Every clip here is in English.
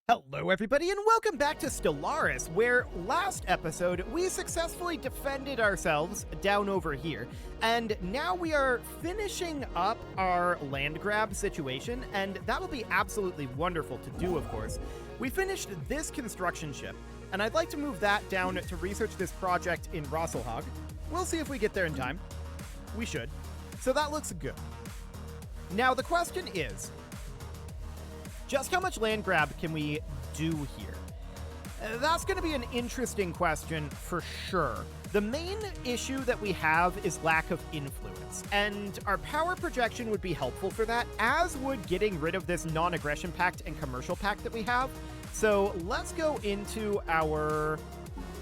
Hello everybody and welcome back to Stellaris, where last episode we successfully defended ourselves down over here, and now we are finishing up our land grab situation, and that will be absolutely wonderful to do, of course. We finished this construction ship, and I'd like to move that down to research this project in Rosselhog. We'll see if we get there in time. We should. So that looks good. Now the question is, just how much land grab can we do here? That's going to be an interesting question for sure. The main issue that we have is lack of influence, and our power projection would be helpful for that, as would getting rid of this non-aggression pact and commercial pact that we have. So let's go into our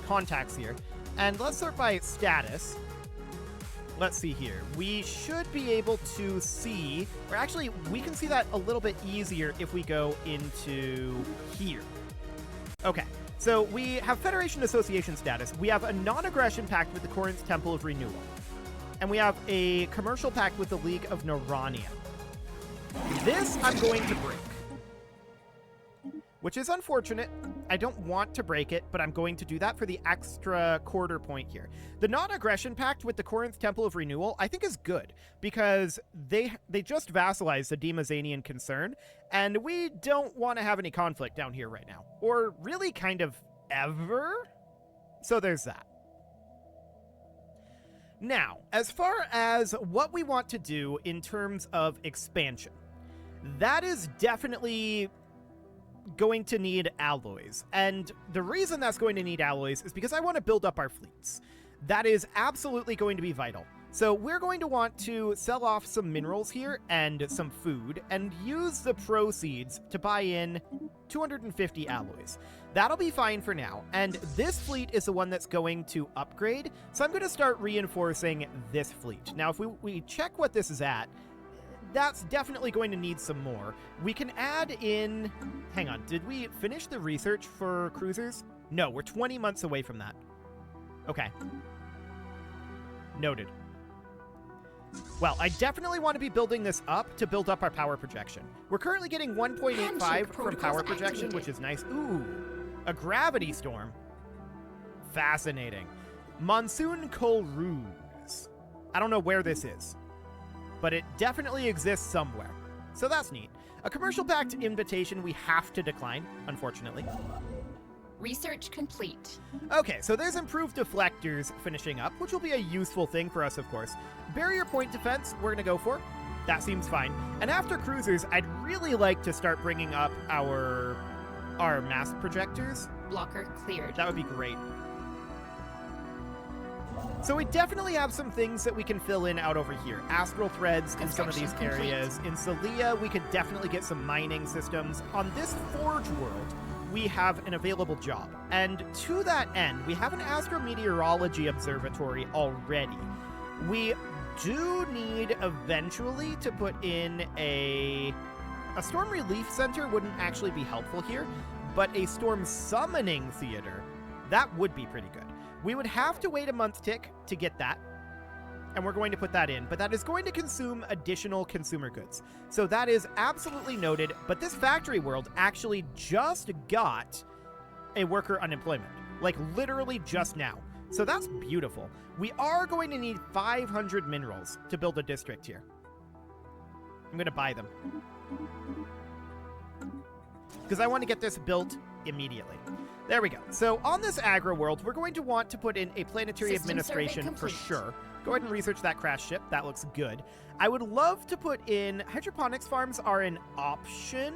contacts here, and let's sort by status. Let's see here. We should be able to see, or actually, we can see that a little bit easier if we go into here. Okay, so we have Federation Association status. We have a non-aggression pact with the Corinth Temple of Renewal. And we have a commercial pact with the League of Norania. This I'm going to break, which is unfortunate. I don't want to break it, but I'm going to do that for the extra quarter point here. The non-aggression pact with the Corinth Temple of Renewal, I think, is good, because they just vassalized the Demazanian concern, and we don't want to have any conflict down here right now. Or really kind of ever. So there's that. Now, as far as what we want to do in terms of expansion, that is definitely going to need alloys. And the reason that's going to need alloys is because I want to build up our fleets. That is absolutely going to be vital. So we're going to want to sell off some minerals here and some food and use the proceeds to buy in 250 alloys. That'll be fine for now. And this fleet is the one that's going to upgrade. So I'm going to start reinforcing this fleet. Now, if we check what this is at, that's definitely going to need some more. We can add in... Hang on, did we finish the research for cruisers? No, we're 20 months away from that. Okay. Noted. Well, I definitely want to be building this up to build up our power projection. We're currently getting 1.85 from power projection, which is nice. Ooh, a gravity storm. Fascinating. Monsoon Colruse. I don't know where this is, but it definitely exists somewhere. So that's neat. A commercial pact invitation we have to decline, unfortunately. Research complete. Okay, so there's improved deflectors finishing up, which will be a useful thing for us, of course. Barrier point defense, we're going to go for. That seems fine. And after cruisers, I'd really like to start bringing up our mass projectors. Blocker cleared. That would be great. So we definitely have some things that we can fill in out over here. Astral threads in some of these areas. In Celia, we could definitely get some mining systems. On this Forge world, we have an available job. And to that end, we have an astrometeorology observatory already. We do need eventually to put in a storm relief center wouldn't actually be helpful here, but a storm summoning theater, that would be pretty good. We would have to wait a month tick to get that, and we're going to put that in, but that is going to consume additional consumer goods. So that is absolutely noted, but this factory world actually just got a worker unemployment, like literally just now. So that's beautiful. We are going to need 500 minerals to build a district here. I'm going to buy them, because I want to get this built immediately. There we go. So on this agro world, we're going to want to put in a planetary administration for sure. Go ahead and research that crash ship. That looks good. I would love to put in... Hydroponics farms are an option,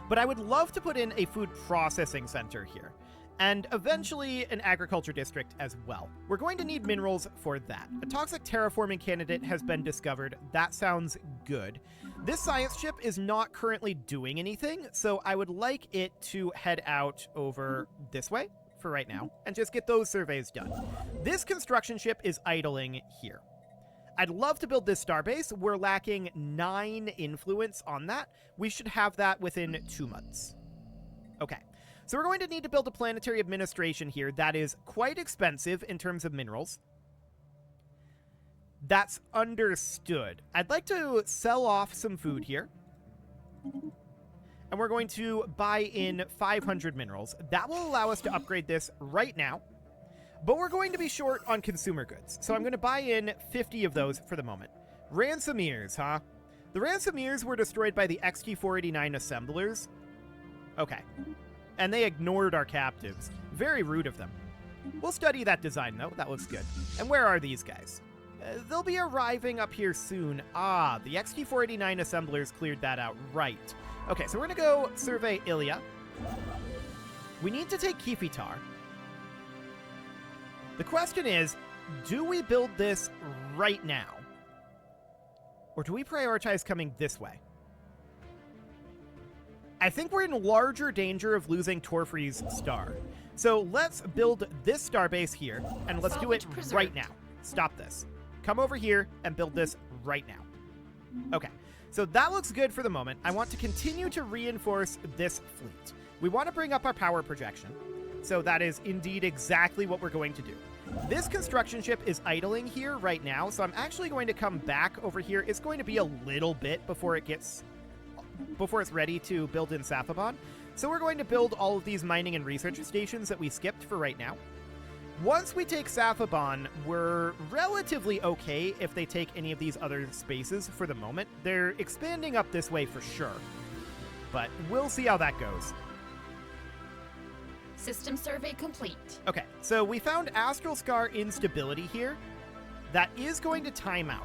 but I would love to put in a food processing center here, and eventually an agriculture district as well. We're going to need minerals for that. A toxic terraforming candidate has been discovered. That sounds good. This science ship is not currently doing anything, so I would like it to head out over this way for right now and just get those surveys done. This construction ship is idling here. I'd love to build this starbase. We're lacking 9 influence on that. We should have that within 2 months. Okay. So we're going to need to build a planetary administration here that is quite expensive in terms of minerals. That's understood. I'd like to sell off some food here. and we're going to buy in 500 minerals. That will allow us to upgrade this right now, but we're going to be short on consumer goods, so I'm going to buy in 50 of those for the moment. Ransomeers, huh? The Ransomeers were destroyed by the XT-489 assemblers. Okay. And they ignored our captives. Very rude of them. We'll study that design, though. That looks good. And where are these guys? They'll be arriving up here soon. Ah, the XT-489 assemblers cleared that out. Right. Okay, so we're going to go survey Ilya. We need to take Kifitar. The question is, do we build this right now? Or do we prioritize coming this way? I think we're in larger danger of losing Torfree's star. So let's build this starbase here, and let's do it right now. Stop this. Come over here and build this right now. Okay, so that looks good for the moment. I want to continue to reinforce this fleet. We want to bring up our power projection. So that is indeed exactly what we're going to do. This construction ship is idling here right now, so I'm actually going to come back over here. It's going to be a little bit before it's ready to build in Safaban. So we're going to build all of these mining and research stations that we skipped for right now. Once we take Safaban, we're relatively okay if they take any of these other spaces for the moment. They're expanding up this way for sure, but we'll see how that goes. System survey complete. Okay, so we found Astral Scar instability here. That is going to time out.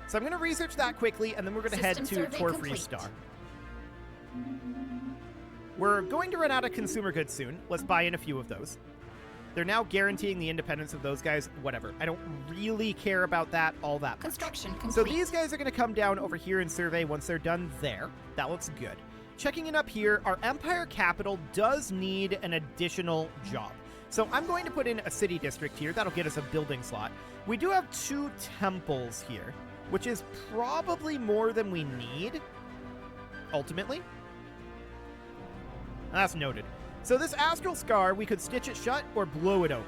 So I'm going to research that quickly, and then we're going to head to Torfree's star. We're going to run out of consumer goods soon. Let's buy in a few of those. They're now guaranteeing the independence of those guys. Whatever. I don't really care about that all that much. Construction complete. So these guys are going to come down over here and survey once they're done there. That looks good. Checking in up here, our Empire capital does need an additional job. So I'm going to put in a city district here. That'll get us a building slot. We do have 2 temples here, which is probably more than we need, ultimately. That's noted. So this Astral Scar, we could stitch it shut or blow it open.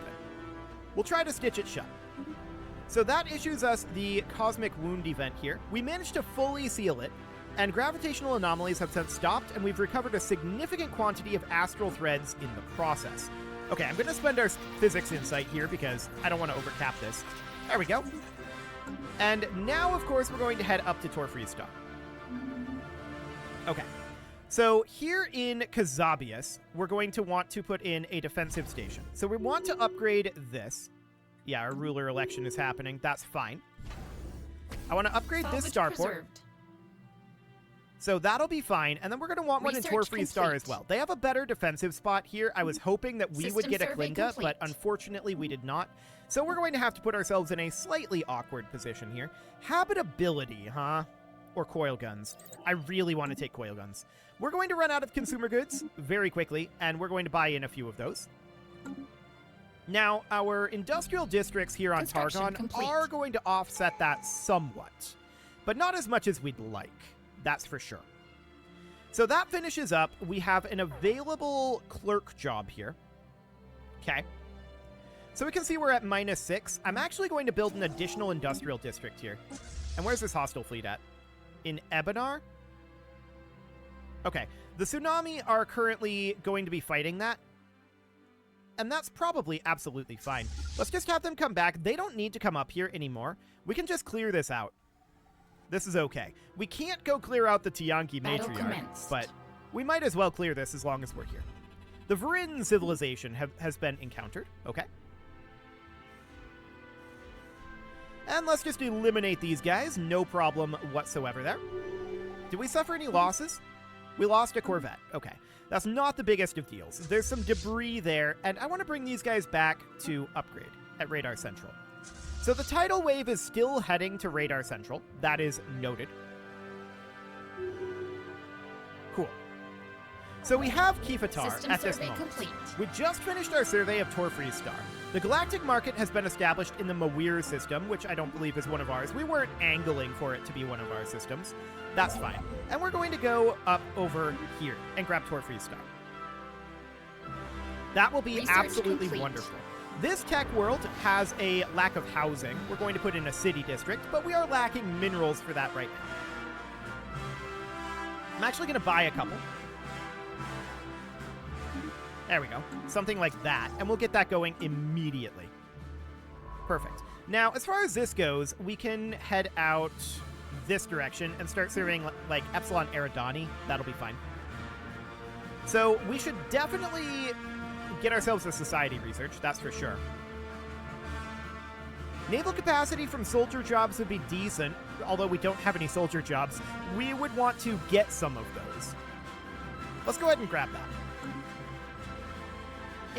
We'll try to stitch it shut. So that issues us the Cosmic Wound event here. We managed to fully seal it, and gravitational anomalies have since stopped, and we've recovered a significant quantity of astral threads in the process. Okay, I'm going to spend our physics insight here because I don't want to overcap this. There we go. And now, of course, we're going to head up to Torfree's star. Okay. So here in Kazabius, we're going to want to put in a defensive station. So we want to upgrade this. Yeah, our ruler election is happening. That's fine. I want to upgrade this starport. Preserved. So that'll be fine. And then we're going to want one in Torfree's star as well. They have a better defensive spot here. I was hoping that we would get a Klinda, but unfortunately we did not. So we're going to have to put ourselves in a slightly awkward position here. Habitability, huh? Or coil guns. I really want to take coil guns. We're going to run out of consumer goods very quickly, and we're going to buy in a few of those. Now, our industrial districts here on Targon are going to offset that somewhat, but not as much as we'd like. That's for sure. So that finishes up. We have an available clerk job here. Okay. So we can see we're at -6. I'm actually going to build an additional industrial district here. And where's this hostile fleet at? In Ebenar? Okay. The Tsunami are currently going to be fighting that. And that's probably absolutely fine. Let's just have them come back. They don't need to come up here anymore. We can just clear this out. This is okay. We can't go clear out the Tiyanki Matriarch, but we might as well clear this as long as we're here. The Varin civilization has been encountered. Okay. And let's just eliminate these guys. No problem whatsoever there. Did we suffer any losses? We lost a Corvette. Okay. That's not the biggest of deals. There's some debris there, and I want to bring these guys back to upgrade at Radar Central. So the tidal wave is still heading to Radar Central. That is noted. Cool. So we have Kifitar at this moment. Complete. We just finished our survey of Torfree's star. The galactic market has been established in the Mawir system, which I don't believe is one of ours. We weren't angling for it to be one of our systems. That's fine. And we're going to go up over here and grab Torfree's star. That will be absolutely wonderful. This tech world has a lack of housing. We're going to put in a city district, but we are lacking minerals for that right now. I'm actually going to buy a couple. There we go. Something like that. And we'll get that going immediately. Perfect. Now, as far as this goes, we can head out this direction and start serving like Epsilon Eridani. That'll be fine. So we should definitely get ourselves a society research, that's for sure. Naval capacity from soldier jobs would be decent, although we don't have any soldier jobs. We would want to get some of those. Let's go ahead and grab that.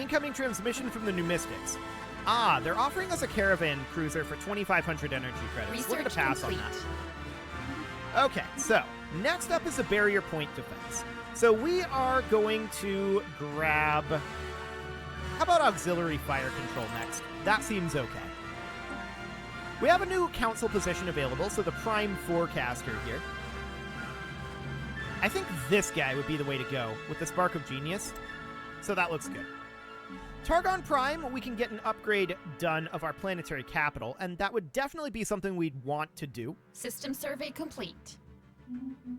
Incoming transmission from the Numistics. Ah, they're offering us a caravan cruiser for 2,500 energy credits. We're going to pass on that. Okay, so next up is the barrier point defense. So we are going to grab... How about auxiliary fire control next? That seems okay. We have a new council position available, so the prime forecaster here. I think this guy would be the way to go with the Spark of Genius. So that looks good. Targon Prime, we can get an upgrade done of our planetary capital, and that would definitely be something we'd want to do. System survey complete.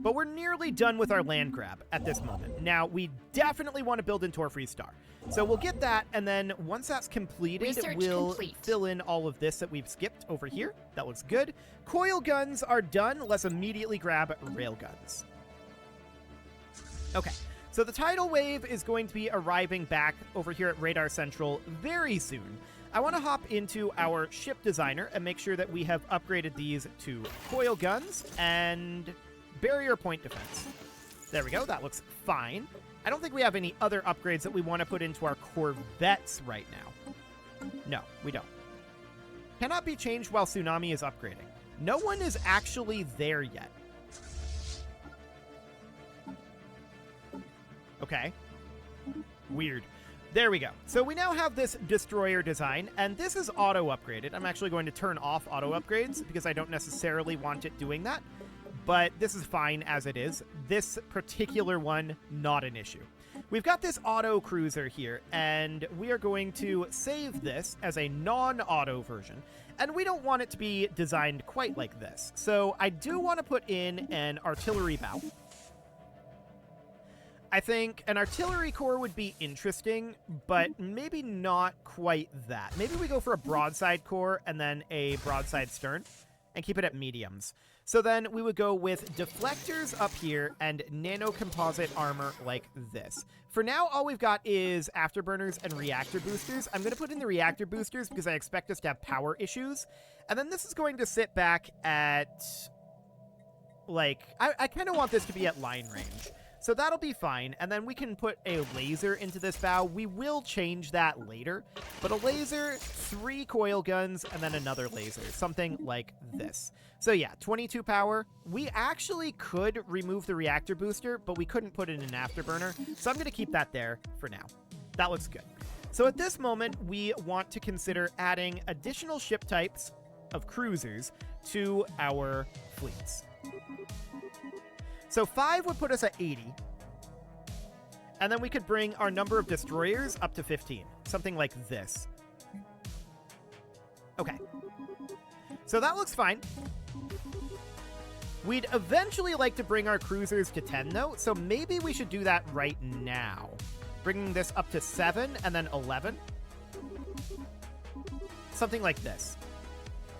But we're nearly done with our land grab at this moment. Now, we definitely want to build into our free star. So we'll get that, and then once that's completed, we'll fill in all of this that we've skipped over here. That looks good. Coil guns are done. Let's immediately grab rail guns. Okay. So the tidal wave is going to be arriving back over here at Radar Central very soon. I want to hop into our ship designer and make sure that we have upgraded these to coil guns and barrier point defense. There we go. That looks fine. I don't think we have any other upgrades that we want to put into our corvettes right now. No, we don't. Cannot be changed while Tsunami is upgrading. No one is actually there yet. Okay. Weird. There we go. So we now have this destroyer design, and this is auto-upgraded. I'm actually going to turn off auto-upgrades because I don't necessarily want it doing that, but this is fine as it is. This particular one, not an issue. We've got this auto-cruiser here, and we are going to save this as a non-auto version, and we don't want it to be designed quite like this. So I do want to put in an artillery bow. I think an artillery core would be interesting, but maybe not quite that. Maybe we go for a broadside core and then a broadside stern and keep it at mediums. So then we would go with deflectors up here and nano-composite armor like this. For now, all we've got is afterburners and reactor boosters. I'm going to put in the reactor boosters because I expect us to have power issues. And then this is going to sit back at, like, I kind of want this to be at line range. So that'll be fine, and then we can put a laser into this bow. We will change that later, but a laser, 3 coil guns, and then another laser, something like this. So yeah, 22 power. We actually could remove the reactor booster, but we couldn't put in an afterburner, so I'm going to keep that there for now. That looks good. So at this moment, we want to consider adding additional ship types of cruisers to our fleets. So 5 would put us at 80. And then we could bring our number of destroyers up to 15. Something like this. Okay. So that looks fine. We'd eventually like to bring our cruisers to 10, though. So maybe we should do that right now. Bringing this up to 7 and then 11. Something like this.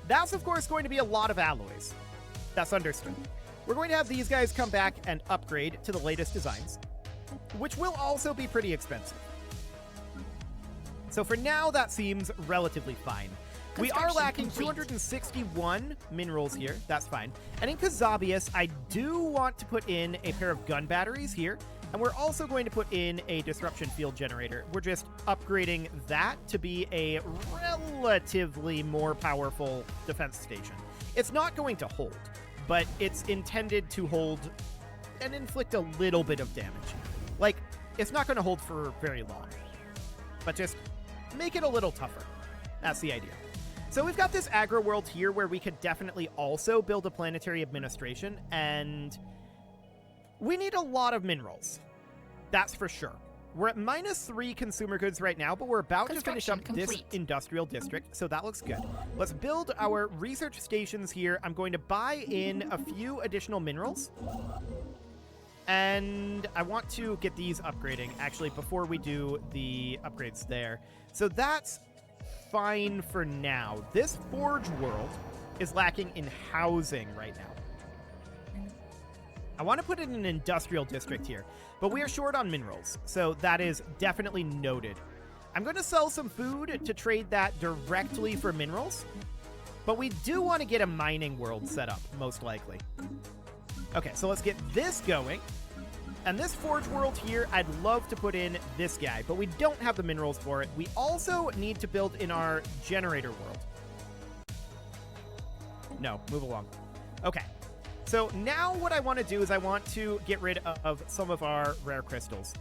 That's, of course, going to be a lot of alloys. That's understood. We're going to have these guys come back and upgrade to the latest designs, which will also be pretty expensive. So for now, that seems relatively fine. We are lacking 261 minerals here. That's fine. And in Kazabius, I do want to put in a pair of gun batteries here, and we're also going to put in a disruption field generator. We're just upgrading that to be a relatively more powerful defense station. It's not going to hold, but it's intended to hold and inflict a little bit of damage. Like, it's not going to hold for very long, but just make it a little tougher. That's the idea. So we've got this aggro world here where we could definitely also build a planetary administration, and we need a lot of minerals. That's for sure. We're at -3 consumer goods right now, but we're about to finish up this industrial district, so that looks good. Let's build our research stations here. I'm going to buy in a few additional minerals. And I want to get these upgrading, actually, before we do the upgrades there. So that's fine for now. This Forge world is lacking in housing right now. I want to put in an industrial district here, but we are short on minerals, so that is definitely noted. I'm going to sell some food to trade that directly for minerals, but we do want to get a mining world set up, most likely. Okay, so let's get this going. And this Forge world here, I'd love to put in this guy, but we don't have the minerals for it. We also need to build in our generator world. No, move along. Okay, so now what I want to do is I want to get rid of some of our rare crystals.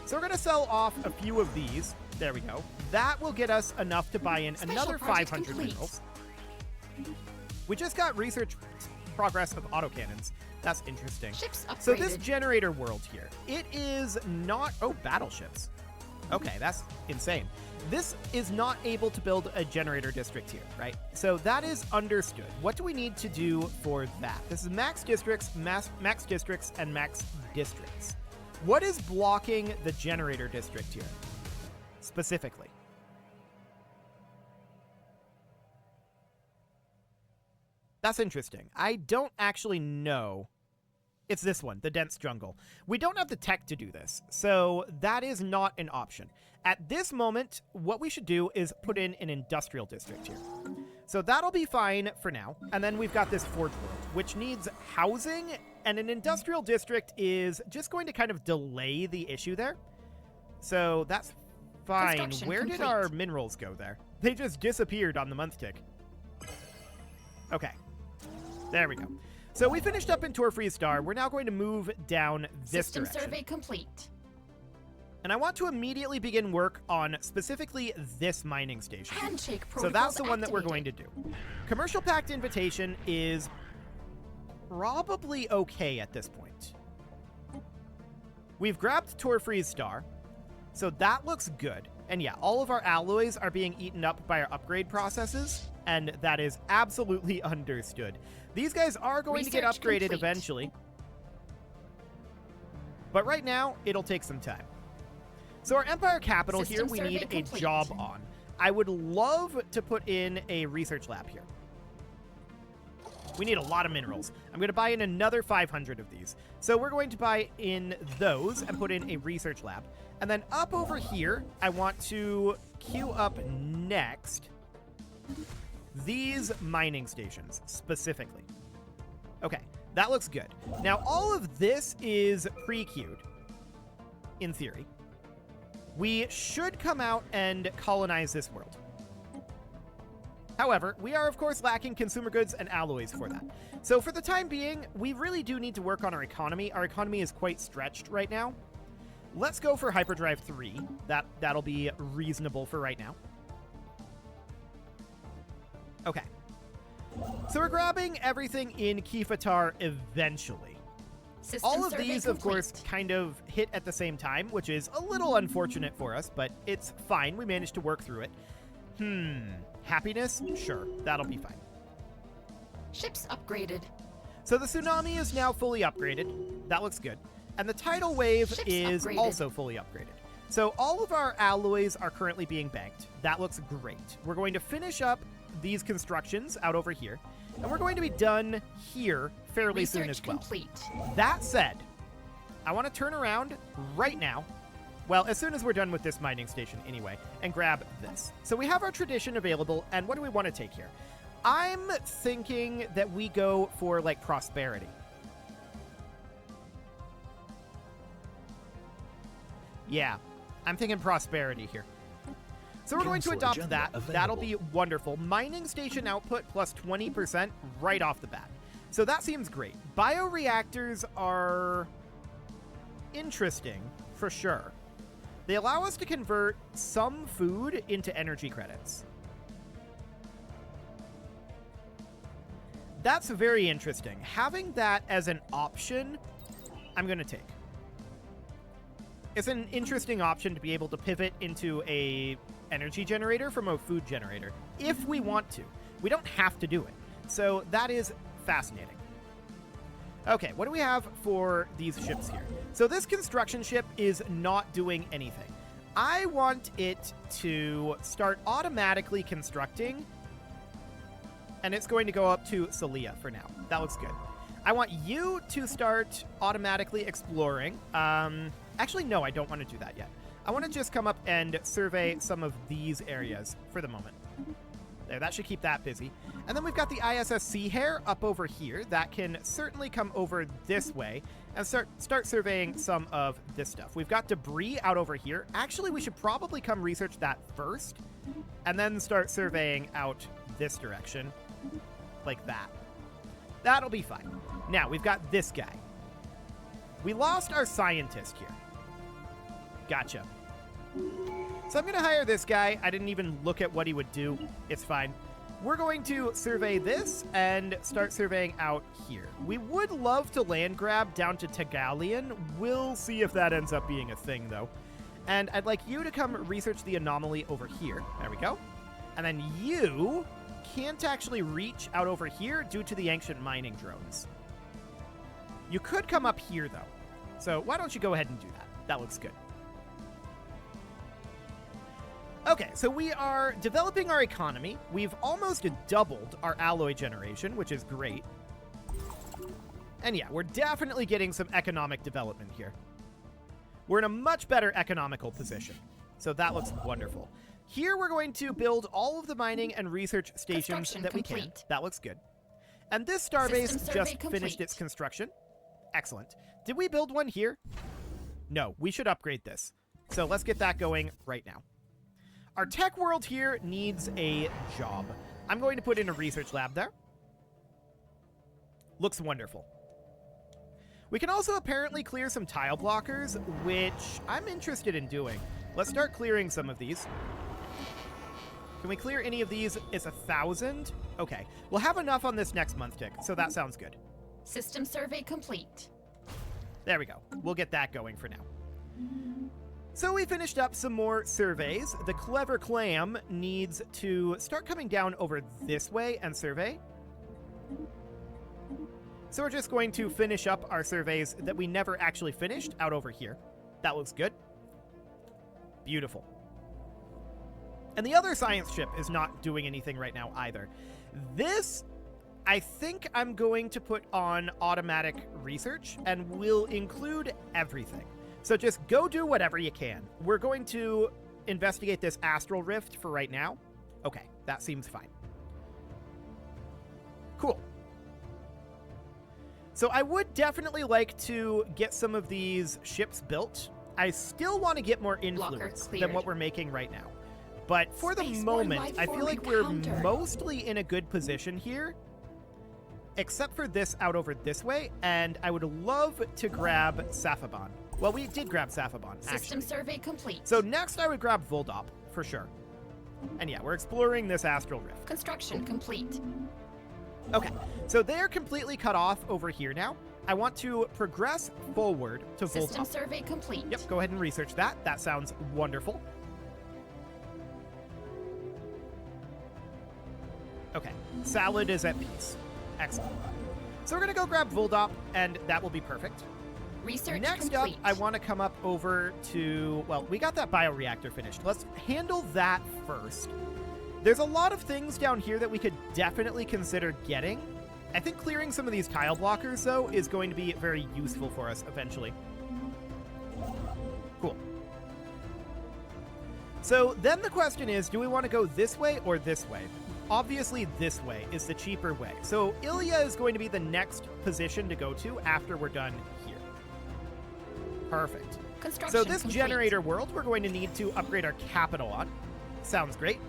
So we're going to sell off a few of these. There we go. That will get us enough to buy in another 500 minerals. We just got research progress of autocannons. That's interesting. Ships upgraded. So this generator world here, it is not... Oh, battleships. Okay, that's insane. This is not able to build a generator district here, right? So that is understood. What do we need to do for that? This is max districts, max districts, and max districts. What is blocking the generator district here, specifically? That's interesting. I don't actually know. It's this one, the dense jungle. We don't have the tech to do this, so that is not an option. At this moment, what we should do is put in an industrial district here. So that'll be fine for now. And then we've got this Forge world, which needs housing, and an industrial district is just going to kind of delay the issue there. So that's fine. Where did our minerals go there? They just disappeared on the month tick. Okay. There we go. So we finished up in Torfreeze Star. We're now going to move down this System direction. survey complete. And I want to immediately begin work on specifically this mining station. Handshake So that's protocols the one that we're activated. going to do. Commercial Pact Invitation is probably okay at this point. We've grabbed Torfreeze Star, so that looks good. And yeah, all of our alloys are being eaten up by our upgrade processes, and that is absolutely understood. These guys are going to get upgraded eventually. But right now, it'll take some time. So our Empire Capital here, we need a job on. I would love to put in a research lab here. We need a lot of minerals. I'm going to buy in another 500 of these. So we're going to buy in those and put in a research lab. And then up over here, I want to queue up next these mining stations specifically. Okay, that looks good. Now, all of this is pre-queued, in theory. We should come out and colonize this world. However, we are, of course, lacking consumer goods and alloys for that. So for the time being, we really do need to work on our economy. Our economy is quite stretched right now. Let's go for Hyperdrive 3. That'll be reasonable for right now. Okay. So we're grabbing everything in Kifatar eventually. All of these, of course, kind of hit at the same time, which is a little unfortunate for us, but it's fine. We managed to work through it. Happiness? Sure, that'll be fine. Ships upgraded. So the tsunami is now fully upgraded. That looks good. And the tidal wave is also fully upgraded. So all of our alloys are currently being banked. That looks great. We're going to finish up these constructions out over here, and we're going to be done here fairly soon as well. Complete. That said, I want to turn around right now, well, as soon as we're done with this mining station anyway, and grab this. So we have our tradition available, and what do we want to take here? I'm thinking that we go for, like, prosperity. Yeah, I'm thinking prosperity here. So we're going to adopt that. That'll be wonderful. Mining station output plus 20% right off the bat. So that seems great. Bioreactors are interesting, for sure. They allow us to convert some food into energy credits. That's very interesting. Having that as an option, I'm going to take. It's an interesting option to be able to pivot into a energy generator from a food generator, if we want to. We don't have to do it. So that is fascinating. Okay, what do we have for these ships here? So this construction ship is not doing anything. I want it to start automatically constructing, and it's going to go up to Celia for now. That looks good. I want you to start automatically exploring. Actually, no, I don't want to do that yet. I want to just come up and survey some of these areas for the moment. There, that should keep that busy. And then we've got the ISS Sea Hare up over here. That can certainly come over this way and start surveying some of this stuff. We've got debris out over here. Actually, we should probably come research that first and then start surveying out this direction like that. That'll be fine. Now, we've got this guy. We lost our scientist here. Gotcha. So I'm going to hire this guy. I didn't even look at what he would do. It's fine. We're going to survey this and start surveying out here. We would love to land grab down to Tagalian. We'll see if that ends up being a thing, though. And I'd like you to come research the anomaly over here. There we go. And then you can't actually reach out over here due to the ancient mining drones. You could come up here, though. So why don't you go ahead and do that? That looks good. Okay, so we are developing our economy. We've almost doubled our alloy generation, which is great. And yeah, we're definitely getting some economic development here. We're in a much better economical position. So that looks wonderful. Here we're going to build all of the mining and research stations that we can. That looks good. And this starbase just finished its construction. Excellent. Did we build one here? No, we should upgrade this. So let's get that going right now. Our tech world here needs a job. I'm going to put in a research lab there. Looks wonderful. We can also apparently clear some tile blockers, which I'm interested in doing. Let's start clearing some of these. Can we clear any of these? It's 1,000. Okay, we'll have enough on this next month tick, so that sounds good. System survey complete. There we go. We'll get that going for now. So we finished up some more surveys. The Clever Clam needs to start coming down over this way and survey. So we're just going to finish up our surveys that we never actually finished out over here. That looks good. Beautiful. And the other science ship is not doing anything right now either. This, I think I'm going to put on automatic research and will include everything. So just go do whatever you can. We're going to investigate this astral rift for right now. Okay, that seems fine. Cool. So I would definitely like to get some of these ships built. I still want to get more influence than what we're making right now. But for the moment, I feel like we're mostly in a good position here, except for this out over this way, and I would love to grab Safaban. Well, we did grab Safaban, actually. System survey complete. So next I would grab Voldop, for sure. And yeah, we're exploring this astral rift. Construction complete. Okay, so they're completely cut off over here now. I want to progress forward to Voldop. System survey complete. Yep, go ahead and research that. That sounds wonderful. Okay, Salad is at peace. Excellent. So we're going to go grab Voldop, and that will be perfect. Research Next complete. up, I want to come up over to, well, we got that bioreactor finished. Let's handle that first. There's a lot of things down here that we could definitely consider getting. I think clearing some of these tile blockers, though, is going to be very useful for us eventually. Cool. So then the question is, do we want to go this way or this way? Obviously, this way is the cheaper way. So Ilya is going to be the next position to go to after we're done here. Perfect. So this generator world, we're going to need to upgrade our capital on. Sounds great.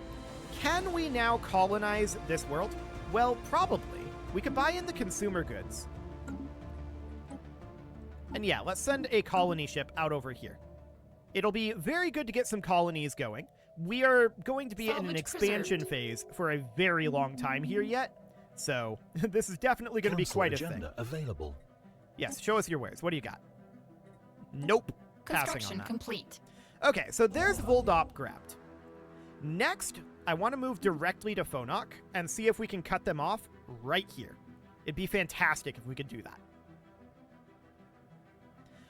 Can we now colonize this world? Well, probably. We could buy in the consumer goods. And yeah, let's send a colony ship out over here. It'll be very good to get some colonies going. We are going to be in an expansion phase for a very long time here yet. So this is definitely going to be quite a thing. Available. Yes, show us your wares. What do you got? Nope. Passing on Construction that. complete. Okay, so there's Voldop grabbed. Next, I want to move directly to Phonak and see if we can cut them off right here. It'd be fantastic if we could do that.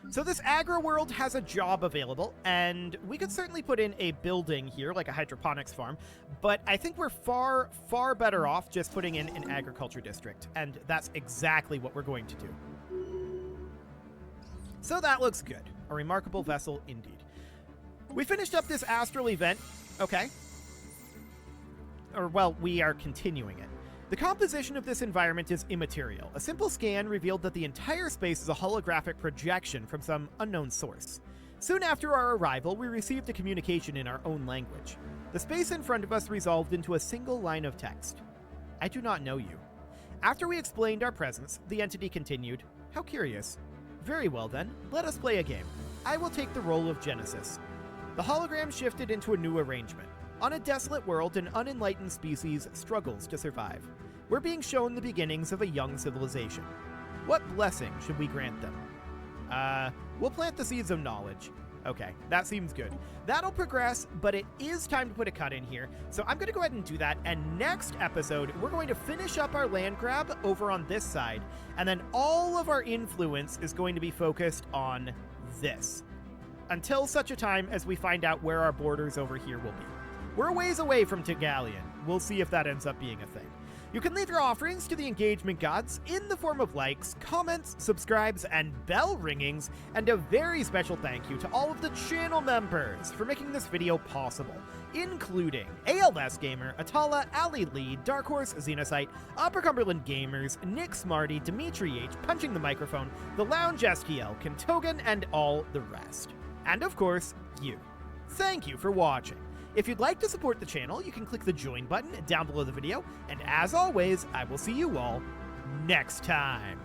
So this agro world has a job available, and we could certainly put in a building here, like a hydroponics farm, but I think we're far, far better off just putting in an agriculture district, and that's exactly what we're going to do. So that looks good. A remarkable vessel indeed. We finished up this astral event. Okay. Or, well, we are continuing it. The composition of this environment is immaterial. A simple scan revealed that the entire space is a holographic projection from some unknown source. Soon after our arrival, we received a communication in our own language. The space in front of us resolved into a single line of text. I do not know you. After we explained our presence, the entity continued, how curious. Very well then, let us play a game. I will take the role of Genesis. The hologram shifted into a new arrangement. On a desolate world, an unenlightened species struggles to survive. We're being shown the beginnings of a young civilization. What blessing should we grant them? We'll plant the seeds of knowledge. Okay, that seems good. That'll progress, but it is time to put a cut in here, so I'm going to go ahead and do that, and next episode, we're going to finish up our land grab over on this side, and then all of our influence is going to be focused on this, until such a time as we find out where our borders over here will be. We're a ways away from Tegalion. We'll see if that ends up being a thing. You can leave your offerings to the engagement gods in the form of likes, comments, subscribes, and bell ringings, and a very special thank you to all of the channel members for making this video possible, including ALS Gamer, Atala, Ali Lee, Dark Horse, Xenocyte, Upper Cumberland Gamers, Nick Smarty, Dimitri H, Punching the Microphone, The Lounge STL, Kentogan, and all the rest. And of course, you. Thank you for watching. If you'd like to support the channel, you can click the join button down below the video, and as always, I will see you all next time.